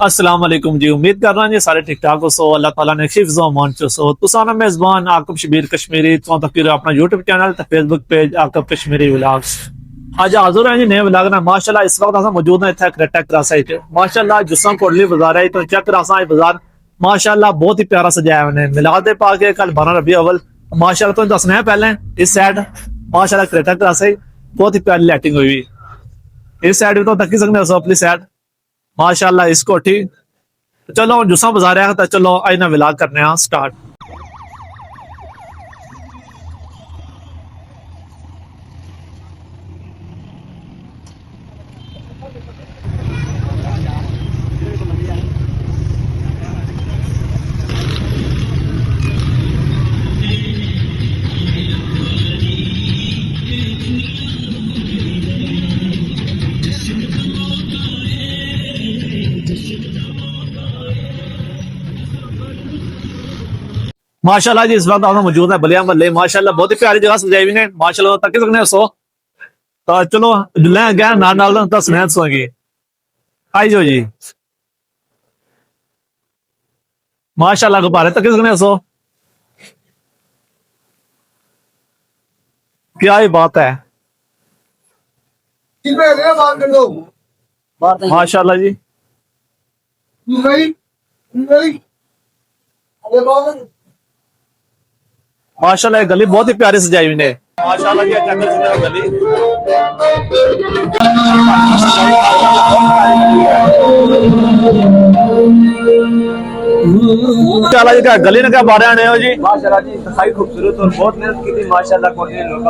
अस्सलाम वालेकुम जी। उम्मीद कर रहा जी सारे ठीक ठाक हो सो अल्लाह ताला ने हिफ्ज़ व अमान च सो तुसाना मेज़बान आकब शबीर कश्मीरी तो तक अपना यूट्यूब चैनल ते फेसबुक पेज आकब कश्मीरी व्लॉग्स आज हाजिर है जी नए व्लॉग ना। माशाल्लाह इस वक्त अस मौजूद है इत्थे क्रेटा क्रॉस च। माशाल्लाह जिसम कोटली बाजार है तो चेक करासा है बाजार माशाल्लाह बहुत ही प्यारा सजाया उन्हें मिलाद दे पा के कल 12 रबी अव्वल। माशाल्लाह तो दसना है पहले इस साइड माशाल्लाह क्रेटा क्रॉस है बहुत ही प्यारी लाइटिंग हुई। इस साइड भी तो तक सकते हो अपनी साइड माशाल्लाह इस कोठी। चलो जुस्सा बाजार है तो चलो आज ना विलाग करने स्टार्ट। माशाल्लाह जी इस वक्त आप मौजूद है बलिया महल्ले। माशाल्लाह बहुत ही प्यारी जगह सजाई हुई है माशाल्लाह तक सकने सो तो चलो ले गया नाल नाल दसने सोगी आई जो जी। माशाल्लाह गुब्बारे तक सकने सो क्या ही बात है माशाल्लाह जी। माशाल्लाह ये गली बहुत ही प्यारी सजाई हुई है माशाल्लाह जी। गली माशाल्लाह जी क्या गली ने क्या बारे आने हो जी। माशाल्लाह जी सफाई खूबसूरत और बहुत मेहनत की थी माशाल्लाह कोई लोग।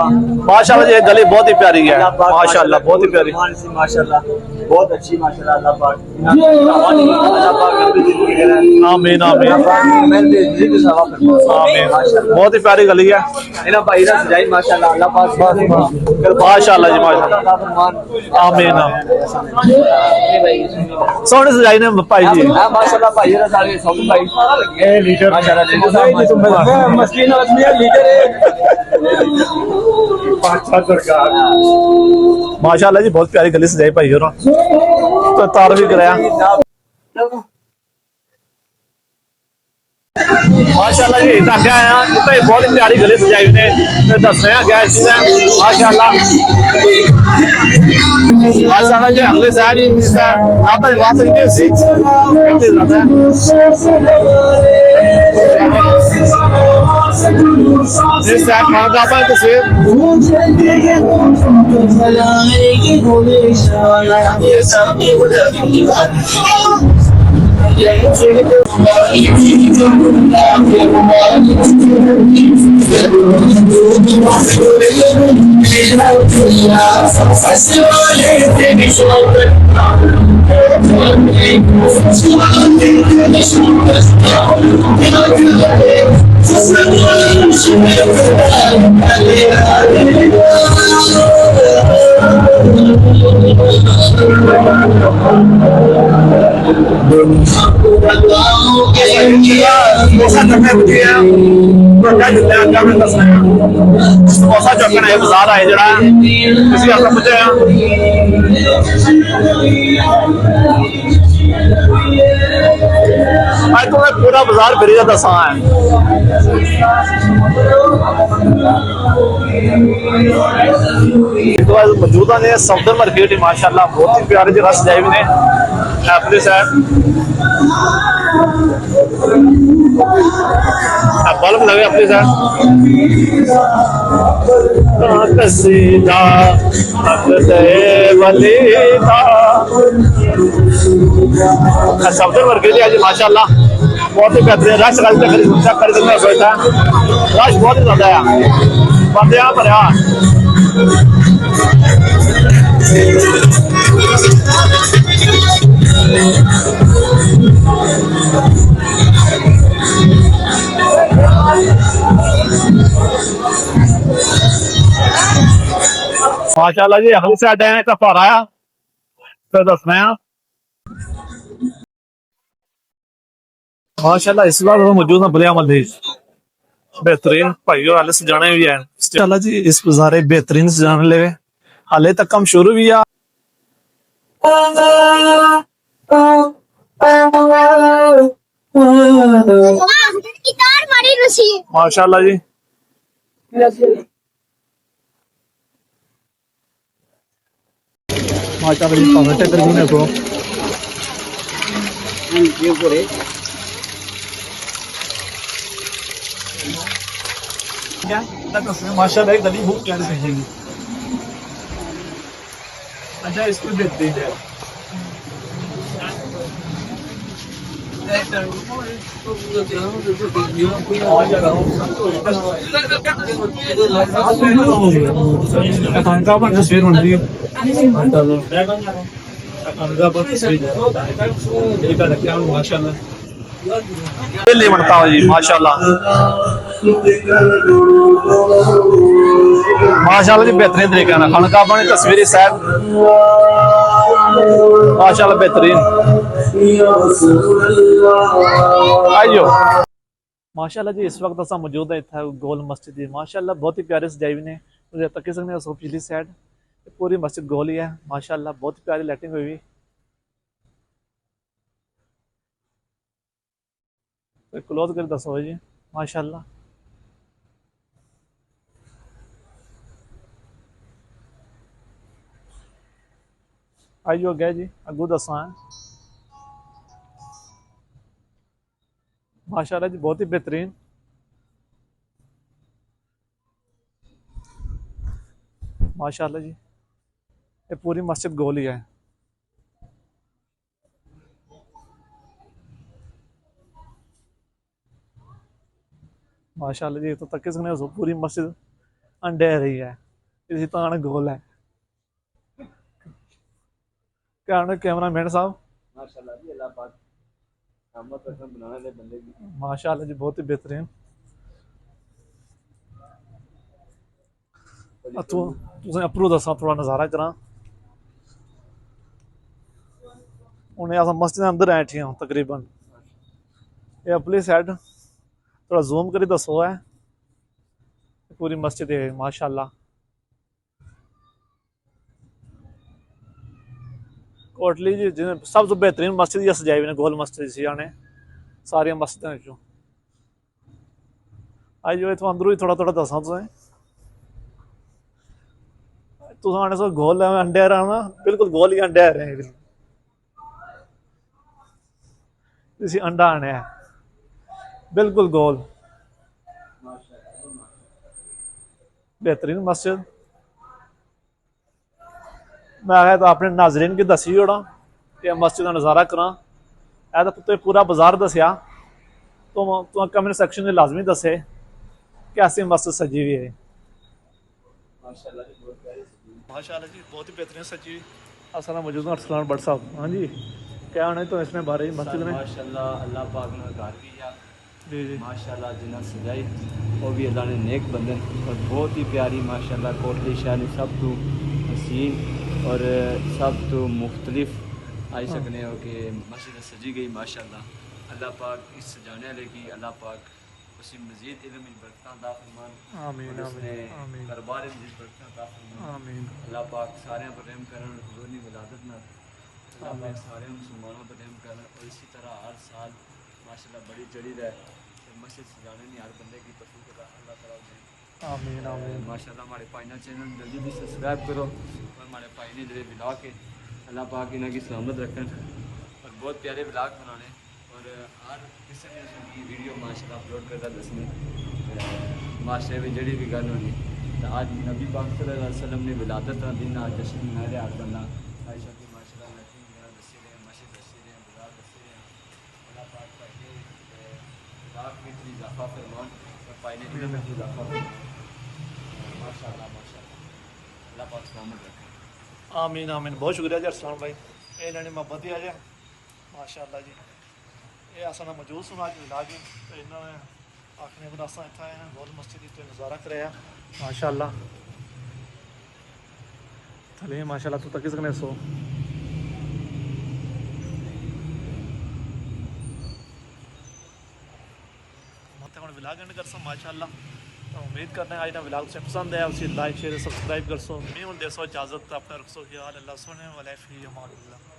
माशाल्लाह जी ये गली बहुत ही प्यारी है माशाल्लाह बहुत ही प्यारी माशाल्लाह बहुत अच्छी माशाल्लाह अल्लाह पाक अल्लाह पाक अपनी जिंदगी करे। आमीन आमीन आमीन। बहुत ही प्यारी गली है इना भाई दा सजाई माशाल्लाह अल्लाह पाक माशाल्लाह जी माशाल्लाह आमीन। सोने सजाई ने भाई जी माशाल्लाह भाई दा सारे सब भाई ए लीटर माशाल्लाह मस्किन आदमी है लीटर माशाल्लाह जी बहुत प्यारी गली सजाई भाई और तो तार भी कराया माशाल्लाह जी इतना क्या है तो बहुत ही प्यारी गली सजाई हुई ने दस रहे हैं क्या चीजें माशाल्लाह। माशाल्लाह जी अगले साइड आप बात करते इस साइड मांगा पर तस्वीर समोसा चौकन है बाजार आए जरा किसी आपका पूछे आज तो मैं पूरा बाजार फिरी का दसा है तो मौजूदा ने सफदर मार्केट माशाल्लाह बहुत ही प्यारी जगह सजाई हुई ने अपने साइड बल्ब लगे अपने साथ सफदर मार्केट आज माशाल्लाह बहुत ही बेहतरीन रश खरीदने सोचता है रश बहुत ही ज्यादा है बंदे यहाँ पर माशाल्लाह जी अगली साइड है तो पर आया फिर दसना है माशाल्लाह इस बार मौजूद है बलिया मल्लीज बेहतरीन भाइयों हाले सजाने भी है माशाल्लाह जी इस गुजारे बेहतरीन सजाने लगे हाले तक काम शुरू भी है गिटार मारी रसी माशाल्लाह जी। माशाल्लाह जी पावे टेकर भी ने को ये करे क्या तक उसमें माशाल्लाह एक दली भूख क्या रहेगी। अच्छा इसको देते हैं खानका पर तस्वीर बन रही है खानका पर तस्वीर एक रखा है माशाल्लाह बिल्ली बनता है जी माशाल्लाह माशाल्लाह जी बेहतरीन तरीके ना खानका बनी तस्वीरी साहब माशाल्लाह बेहतरीन आइयो माशाल्लाह जी। इस वक्त असा मौजूद है इतना गोल मस्जिद जी माशाल्लाह बहुत ही प्यारे सजाई हुई ने मुझे तक सकने सो पिछली साइड पूरी मस्जिद गोल ही है माशाल्लाह बहुत ही प्यारी लाइटिंग हुई हुई क्लोज कर दसो जी माशाल्लाह। आइयो गए जी अगू दसा है माशाल्लाह जी बहुत ही बेहतरीन माशाल्लाह जी ये पूरी मस्जिद गोल ही है माशाल्लाह जी। तो तक सकने हो पूरी मस्जिद अंडे रही है इसी तान गोल है क्या कैमरा मैन साहब माशाल्लाह जी अल्लाह पाक रहमत रकम बनाने दे बंदे की माशाल्लाह जी बहुत ही बेहतरीन। तू तुसें अप्परू दसा थोड़ा नज़ारा करा उन्हें अस मस्जिद अंदर बैठे हूँ तकरीबन ये अपनी साइड थोड़ा जूम करी दसो है पूरी मस्जिद है माशाल्लाह। कोटली जी जिन्हें सब तो बेहतरीन मस्जिद ही सजाई हुई ने गोल मस्जिद सी आने सारिया मस्जिद चो आई जो इतों अंदरों ही थोड़ा थोड़ा दसा तुसें आने सो गोल है अंडे रहा बिल्कुल गोल ही अंडे रहे हैं इसी अंडा आने है बिल्कुल गोल बेहतरीन मस्जिद। मैं आया तो अपने नाजरीन की दसी ओड़ा ये मस्जिद का नज़ारा करा ऐ तो पूरा बाजार दसिया तो कमेंट सेक्शन में लाजमी दसे कैसी मस्जिद सजी हुई है माशाल्लाह जी बहुत प्यारी माशाल्लाह जी बहुत ही बेहतरीन सजी हुई असल मौजूद अरसलान भट्ट साहब हाँ जी क्या आने तो इसमें बारे मस्जिद में माशाल्लाह अल्लाह पाक ने घर भी या जी जी माशाल्लाह जिन्हें सजाई वो भी अल्लाह ने नेक बंदन और बहुत ही प्यारी माशाल्लाह कोटली शैली सब तो हसीन और सब तो मुख्तलिफ आई सकने हो कि मस्जिद सजी गई माशाल्लाह अल्लाह पाक इस सजाने वाले की अल्लाह पाक उसी मजीद इल्म में बरकत अता फरमान आमीन आमीन आमीन दरबार में मजीद बरकत अता फरमान आमीन अल्लाह पाक सारे पर रहम करन हुजूर की विलादत ना अल्लाह पाक सारे मुसलमानों पर रहम करन और इसी तरह हर साल माशाल्लाह बड़ी चढ़ी रहे मस्जिद सजाने नहीं हर बंदे की तौफीक अल्लाह ताला दे आमीन आमीन माशाल्लाह हमारे भाई ना चैनल जल्दी भी सब्सक्राइब करो और हमारे भाई ने जो ब्लॉग के अल्लाह पाक इन्हें की सलामत रखन और बहुत प्यारे ब्लॉग बनाने और हर किसी ने की वीडियो माशाल्लाह अपलोड करता दसने माशरे में जड़ी भी गल होनी तो आज नबी पाक सल्लल्लाहु अलैहि वसल्लम ने विलादत का दिन आज जश्न मना रहे हर बंदा आयशा की माशाल्लाह लड़की वगैरह दसी रहे मस्जिद दसी रहे बाजार दसी रहे अल्लाह पाक पहले ब्लॉग में इतनी इजाफा फरमान और पहले इल्म में इजाफा फरमान माशाल्लाह माशाल्लाह अल्लाह पाक सलामत रखे आमीन आमीन बहुत शुक्रिया जी अरसलान भाई ये लैनी मोहब्बत ही आ जाए माशाल्लाह जी ये असा मौजूद सुना जी मिला जी तो इन्होंने आखने को असा इतना आए हैं गोल मस्जिद तो नज़ारा कराया माशाल्लाह थले माशाल्लाह तो तक सकने सो विलाग एंड कर सो माशाल्लाह तो उम्मीद करते हैं आज ना विलाग से पसंद है उसी लाइक शेयर सब्सक्राइब कर सो मैं उन देसो इजाज़त अपना रख सो ख्याल अल्लाह सुने वाले फी अमान अल्लाह।